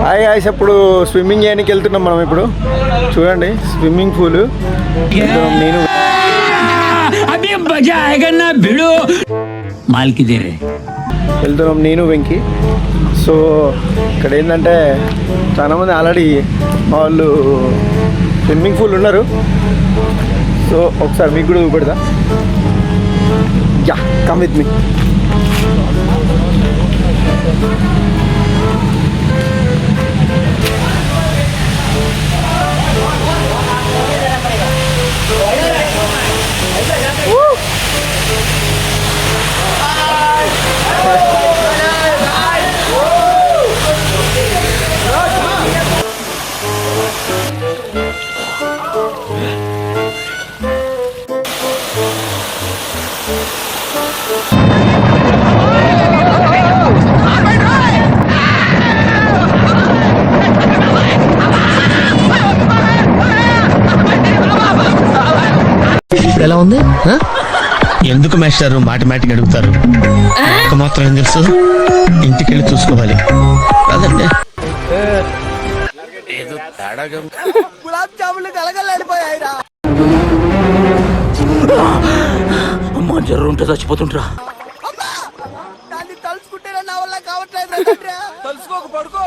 Hi hi ఇప్పుడు swimming చేయడానికి వెళ్తున్నాం మనం. ఇప్పుడు చూడండి స్విమ్మింగ్ పూల్ నేను వెళ్తున్నాం నేను వెంకి. సో ఇక్కడ ఏంటంటే చాలామంది ఆల్రెడీ మా వాళ్ళు స్విమ్మింగ్ పూల్ ఉన్నారు. సో ఒకసారి మీకు కూడా చూపెడతా. Yeah come with me. ఎలా ఉంది? ఎందుకు మాస్టారు మాటిమాటికి అడుగుతారు? ఒక్క మాత్రం ఏం తెలుసు, ఇంటికి వెళ్ళి చూసుకోవాలి కాదండి. ఏదో తేడాగా గులాబ్ జాములు కలగలేడిపోయాయిరా. అమ్మా జర్రు ఉంటే చచ్చిపోతుంటరా. దాన్ని తలుచుకుంటే నా వల్ల కావట్లేదు. తలుసుకోక పడుకో.